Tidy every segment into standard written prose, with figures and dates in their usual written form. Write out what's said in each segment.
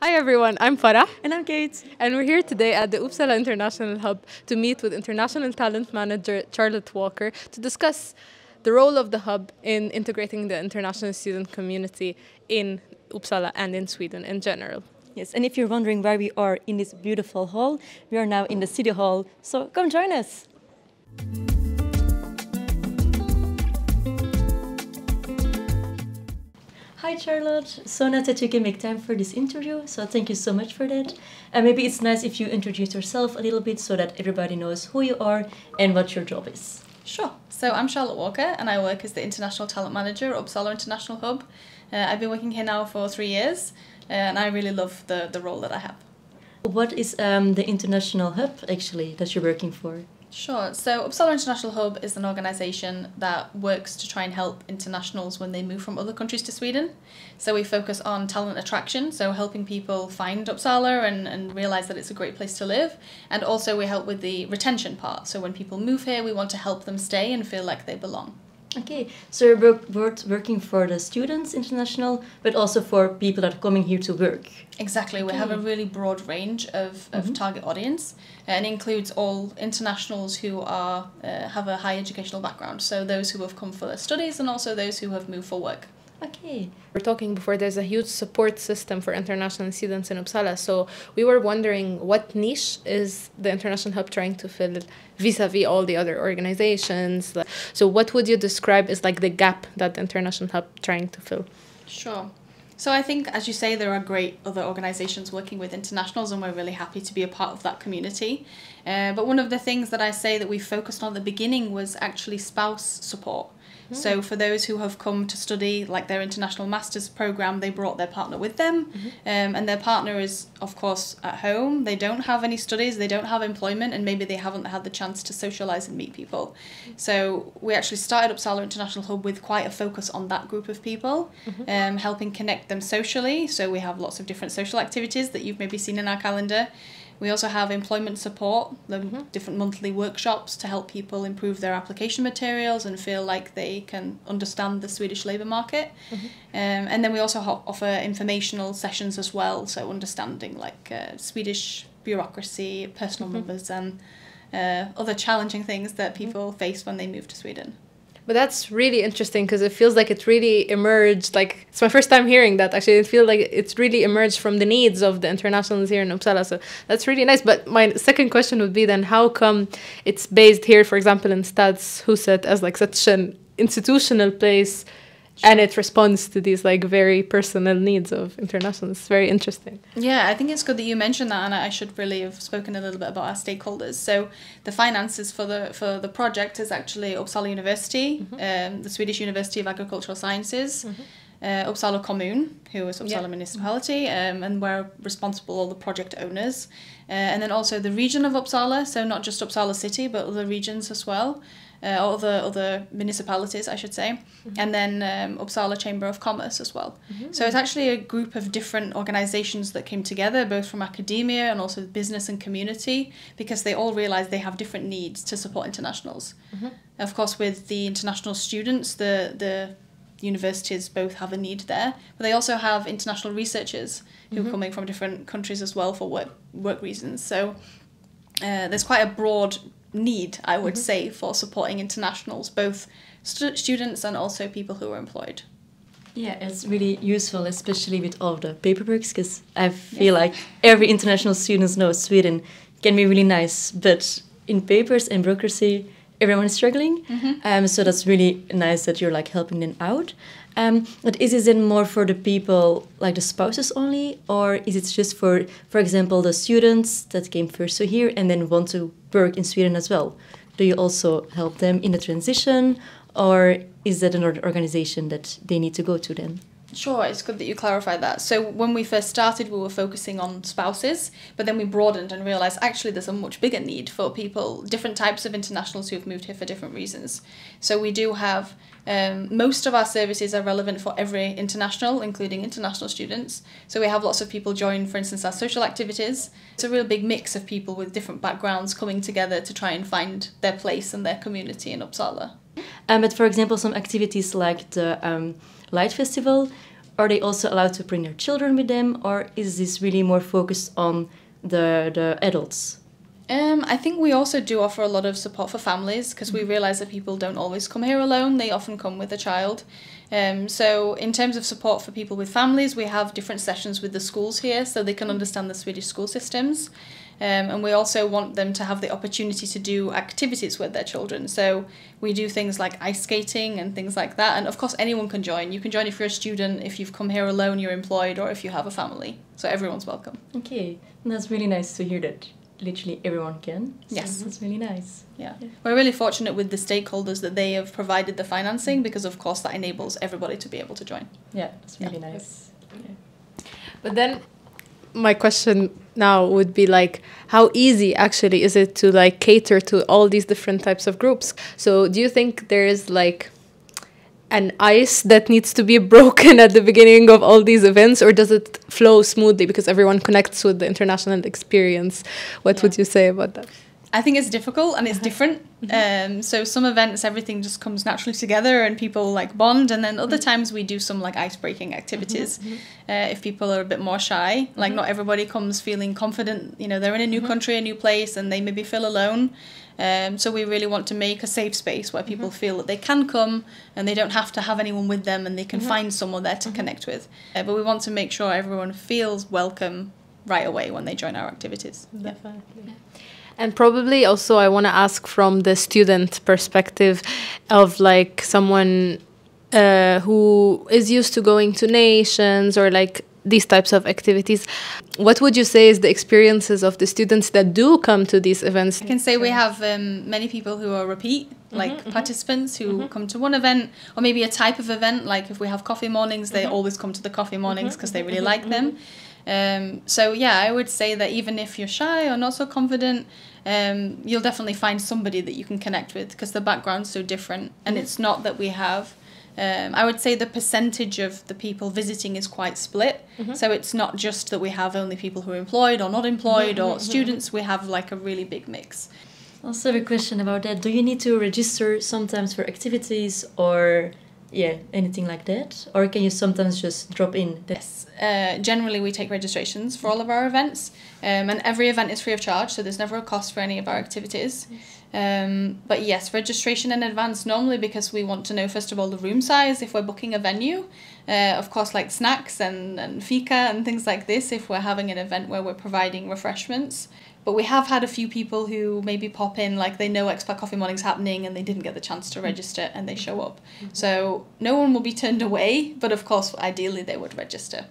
Hi everyone, I'm Farah And I'm Kate. and we're here today at the Uppsala International Hub to meet with International Talent Manager Charlotte Walker to discuss the role of the hub in integrating the international student community in Uppsala and in Sweden in general. Yes, and if you're wondering where we are in this beautiful hall, we are now in the City Hall, so come join us. Hi Charlotte, so nice that you can make time for this interview, so thank you so much for that. And maybe it's nice if you introduce yourself a little bit so that everybody knows who you are and what your job is. Sure. So I'm Charlotte Walker and I work as the International Talent Manager at Uppsala International Hub. I've been working here now for 3 years and I really love the role that I have. What is the International Hub actually that you're working for? Sure. So Uppsala International Hub is an organisation that works to try and help internationals when they move from other countries to Sweden. So we focus on talent attraction, so helping people find Uppsala and realise that it's a great place to live. And also we help with the retention part. So when people move here, we want to help them stay and feel like they belong. Okay, so you're both working for the students international, but also for people that are coming here to work. Exactly, we have a really broad range of target audience and includes all internationals who are have a high educational background, so those who have come for their studies and also those who have moved for work. Okay. We're talking before, there's a huge support system for international students in Uppsala, so we were wondering what niche is the International Hub trying to fill vis-a-vis all the other organizations. So what would you describe as like the gap that the International Hub trying to fill? Sure. So I think, as you say, there are great other organisations working with internationals and we're really happy to be a part of that community. But one of the things that I say that we focused on at the beginning was actually spouse support. So for those who have come to study like their international master's programme, they brought their partner with them and their partner is of course at home, they don't have any studies, they don't have employment and maybe they haven't had the chance to socialise and meet people. So we actually started Uppsala International Hub with quite a focus on that group of people, helping connect them socially. So we have lots of different social activities that you've maybe seen in our calendar. We also have employment support, different monthly workshops to help people improve their application materials and feel like they can understand the Swedish labour market. And then we also offer informational sessions as well, so understanding like Swedish bureaucracy, personal numbers and other challenging things that people face when they move to Sweden. But that's really interesting because it feels like it really emerged, like it's my first time hearing that actually. It feels like it's really emerged from the needs of the internationals here in Uppsala, so that's really nice. But my second question would be then, how come it's based here, for example, in Stadshuset as like such an institutional place and it responds to these like very personal needs of internationals? It's very interesting. Yeah, I think it's good that you mentioned that, and I should really have spoken a little bit about our stakeholders. So the finances for the project is actually Uppsala University, the Swedish University of Agricultural Sciences, Uppsala Kommun, who is Uppsala Municipality, and we're responsible, all the project owners. And then also the region of Uppsala, so not just Uppsala city, but other regions as well. Other municipalities, I should say, and then Uppsala Chamber of Commerce as well. So it's actually a group of different organisations that came together, both from academia and also business and community, because they all realise they have different needs to support internationals. Of course, with the international students, the universities both have a need there, but they also have international researchers who are coming from different countries as well for work reasons. So there's quite a broad need, I would say, for supporting internationals, both students and also people who are employed. Yeah, it's really useful, especially with all the paperwork, because I feel like every international student knows Sweden can be really nice, but in papers and bureaucracy, everyone is struggling. So that's really nice that you're like helping them out. But is it then more for the people, like the spouses only, or is it just for example, the students that came first to here and then want to work in Sweden as well? Do you also help them in the transition, or is that another organization that they need to go to then? Sure, it's good that you clarified that. So when we first started, we were focusing on spouses, but then we broadened and realised actually there's a much bigger need for people, different types of internationals who have moved here for different reasons. So we do have, most of our services are relevant for every international, including international students. So we have lots of people join, for instance, our social activities. It's a real big mix of people with different backgrounds coming together to try and find their place and their community in Uppsala. But for example, some activities like the Light Festival, are they also allowed to bring their children with them, or is this really more focused on the adults? I think we also do offer a lot of support for families because we realise that people don't always come here alone. They often come with a child. So in terms of support for people with families, we have different sessions with the schools here so they can understand the Swedish school systems. And we also want them to have the opportunity to do activities with their children. So we do things like ice skating and things like that. And of course, anyone can join. You can join if you're a student, if you've come here alone, you're employed, or if you have a family. So everyone's welcome. Okay, and that's really nice to hear that literally everyone can. So yes. That's really nice. Yeah. We're really fortunate with the stakeholders that they have provided the financing because, of course, that enables everybody to be able to join. Yeah, that's really nice. Yeah. But then my question now would be like, how easy actually is it to like cater to all these different types of groups? So do you think there is like an ice that needs to be broken at the beginning of all these events, or does it flow smoothly because everyone connects with the international experience? What would you say about that? I think it's difficult and it's different. So some events, everything just comes naturally together and people like bond. And then other times we do some like ice-breaking activities. If people are a bit more shy, like not everybody comes feeling confident. You know, they're in a new country, a new place, and they maybe feel alone. So we really want to make a safe space where people feel that they can come and they don't have to have anyone with them and they can find someone there to connect with. But we want to make sure everyone feels welcome right away when they join our activities. Definitely. Yeah. And probably also I want to ask from the student perspective of like someone who is used to going to nations or like these types of activities. What would you say is the experiences of the students that do come to these events? I can say we have many people who are repeat, like participants who come to one event or maybe a type of event. Like if we have coffee mornings, they always come to the coffee mornings because they really like them. So yeah, I would say that even if you're shy or not so confident, you'll definitely find somebody that you can connect with because the background's so different. And it's not that we have, I would say the percentage of the people visiting is quite split. So it's not just that we have only people who are employed or not employed or students, we have like a really big mix. Also have a question about that. Do you need to register sometimes for activities or anything like that? Or can you sometimes just drop in? Yes. Generally, we take registrations for all of our events, and every event is free of charge, so there's never a cost for any of our activities. But yes, registration in advance normally because we want to know, first of all, the room size if we're booking a venue. Of course, like snacks and fika and things like this if we're having an event where we're providing refreshments. But we have had a few people who maybe pop in, like they know Expat Coffee Morning's happening and they didn't get the chance to register and they show up. So no one will be turned away, but of course, ideally they would register.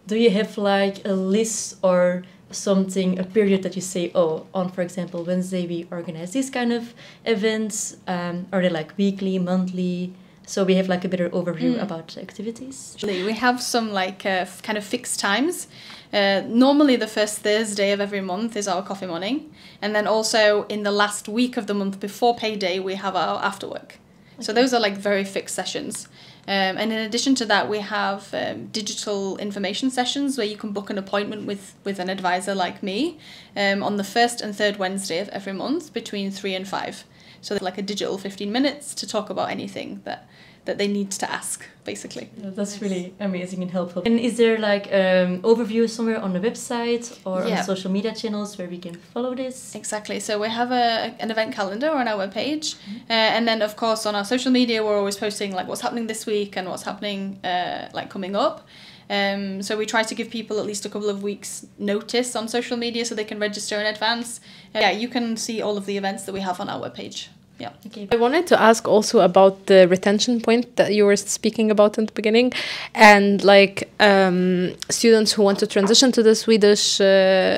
Do you have like a list or something, a period that you say, oh, on, for example, Wednesday we organize these kind of events? Are they like weekly, monthly? So we have like a better overview about activities. We have some like kind of fixed times. Normally the first Thursday of every month is our coffee morning. And then also in the last week of the month before payday, we have our after work. Okay. So those are like very fixed sessions. And in addition to that, we have digital information sessions where you can book an appointment with an advisor like me on the first and third Wednesday of every month between 3 and 5. So like a digital 15 minutes to talk about anything that they need to ask, basically. Yeah, that's really amazing and helpful. And is there like overview somewhere on the website or on social media channels where we can follow this? Exactly. So we have an event calendar on our webpage. And then, of course, on our social media, we're always posting like what's happening this week and what's happening like coming up. So we try to give people at least a couple of weeks notice on social media so they can register in advance. You can see all of the events that we have on our webpage. Yeah. Okay. I wanted to ask also about the retention point that you were speaking about in the beginning, and like students who want to transition to the Swedish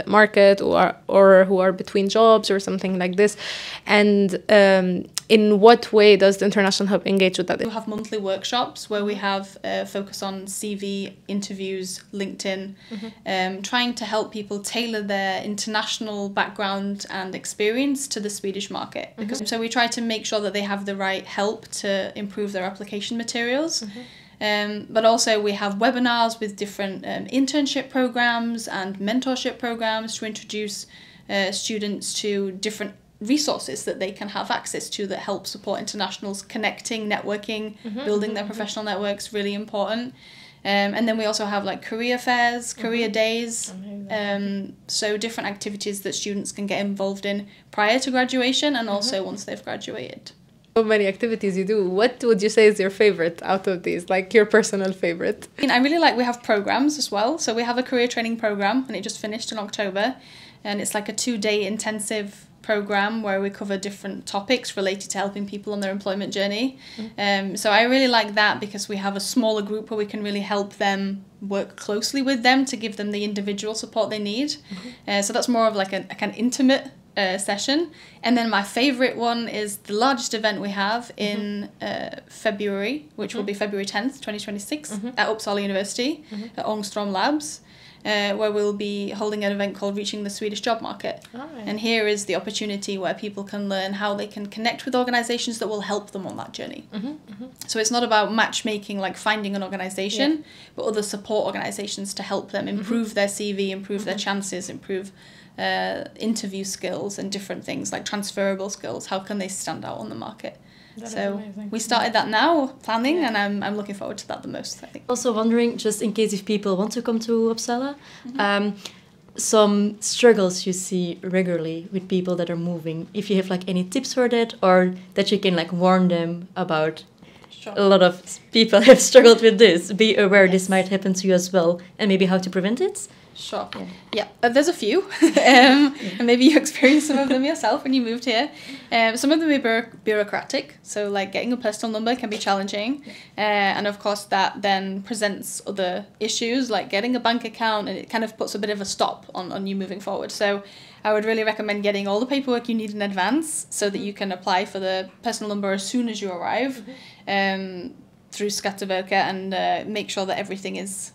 market or who are between jobs or something like this, and in what way does the International Hub engage with that? We have monthly workshops where we have focus on CV, interviews, LinkedIn, trying to help people tailor their international background and experience to the Swedish market. So we try to make sure that they have the right help to improve their application materials. But also we have webinars with different internship programs and mentorship programs to introduce students to different resources that they can have access to that help support internationals connecting, networking, building their professional networks, really important. And then we also have like career fairs, career days, so different activities that students can get involved in prior to graduation and also once they've graduated. So many activities you do. What would you say is your favorite out of these, like your personal favorite? I really like, we have programs as well. So we have a career training program and it just finished in October. And it's like a 2-day intensive program where we cover different topics related to helping people on their employment journey. So I really like that because we have a smaller group where we can really help them, work closely with them to give them the individual support they need. So that's more of like a kind of intimate session. And then my favorite one is the largest event we have in February, which will be February 10th, 2026 at Uppsala University at Ångström Labs. Where we'll be holding an event called Reaching the Swedish Job Market. And here is the opportunity where people can learn how they can connect with organisations that will help them on that journey. So it's not about matchmaking, like finding an organisation, but other support organisations to help them improve their CV, improve their chances, improve interview skills and different things like transferable skills. How can they stand out on the market? So we started that now, planning, and I'm looking forward to that the most, I think. Also wondering, just in case if people want to come to Uppsala, some struggles you see regularly with people that are moving. If you have like any tips for that, or that you can like warn them about. A lot of people have struggled with this. Be aware this might happen to you as well, and maybe how to prevent it. Sure. Yeah, there's a few. And maybe you experienced some of them yourself when you moved here. Some of them are bureaucratic, so like getting a personal number can be challenging. And of course that then presents other issues like getting a bank account, and it kind of puts a bit of a stop on you moving forward. So I would really recommend getting all the paperwork you need in advance so that you can apply for the personal number as soon as you arrive through Skatteverket, and make sure that everything is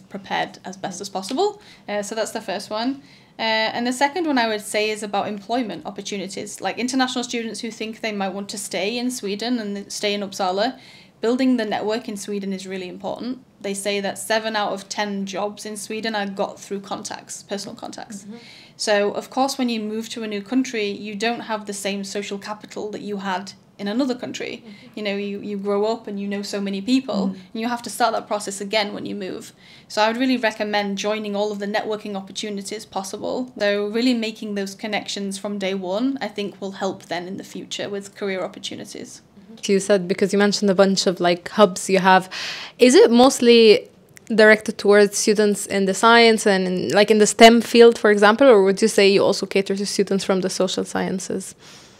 prepared as best as possible. So that's the first one. And the second one I would say is about employment opportunities. Like international students who think they might want to stay in Sweden and stay in Uppsala, building the network in Sweden is really important. They say that 7 out of 10 jobs in Sweden are got through contacts, personal contacts. So of course when you move to a new country, you don't have the same social capital that you had in another country. You know, you grow up and you know so many people, and you have to start that process again when you move. So I would really recommend joining all of the networking opportunities possible. So really making those connections from day one, I think will help then in the future with career opportunities. You said, because you mentioned a bunch of like hubs you have, is it mostly directed towards students in the science and in the STEM field, for example, or would you say you also cater to students from the social sciences?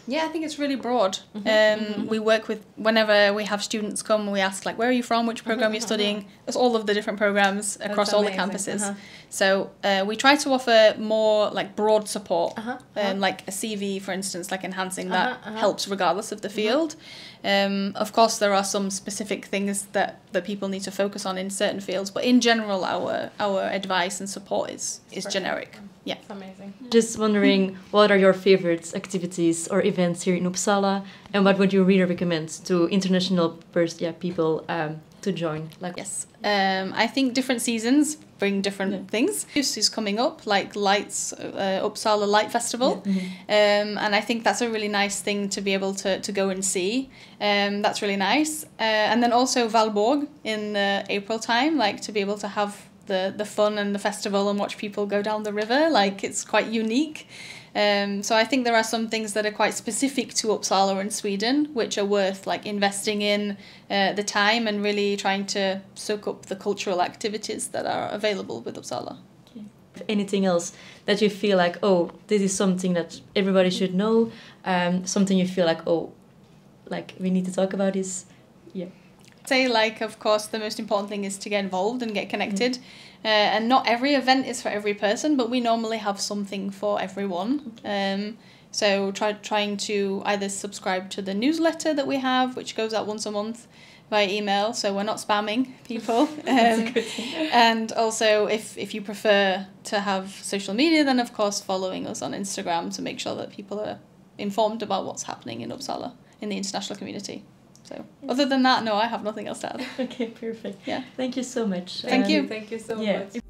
Yeah, I think it's really broad. We work with, whenever we have students come, we ask like, where are you from, which program you're studying. There's all of the different programs across all the campuses. So we try to offer more like broad support, like a CV, for instance, like enhancing that helps regardless of the field. Of course, there are some specific things that people need to focus on in certain fields, but in general, our advice and support is generic. Yeah, it's amazing. Just wondering, what are your favorite activities or events here in Uppsala, and what would you really recommend to international people to join? Like, yes, I think different seasons bring different things. This is coming up, like Lights, Uppsala Light Festival, and I think that's a really nice thing to be able to go and see. That's really nice. And then also Valborg in April time, like to be able to have the fun and the festival and watch people go down the river, like it's quite unique. So I think there are some things that are quite specific to Uppsala and Sweden, which are worth like investing in the time and really trying to soak up the cultural activities that are available with Uppsala. Okay. Anything else that you feel like, oh, this is something that everybody should know, something you feel like, oh, like we need to talk about this? Yeah. Say like, of course, the most important thing is to get involved and get connected. And not every event is for every person, but we normally have something for everyone. So trying to either subscribe to the newsletter that we have, which goes out once a month via email, so we're not spamming people. And also, if you prefer to have social media, then of course following us on Instagram to make sure that people are informed about what's happening in Uppsala, in the international community. So other than that, no, I have nothing else to add. Okay, perfect. Yeah. Thank you so much. Thank you. Thank you so much.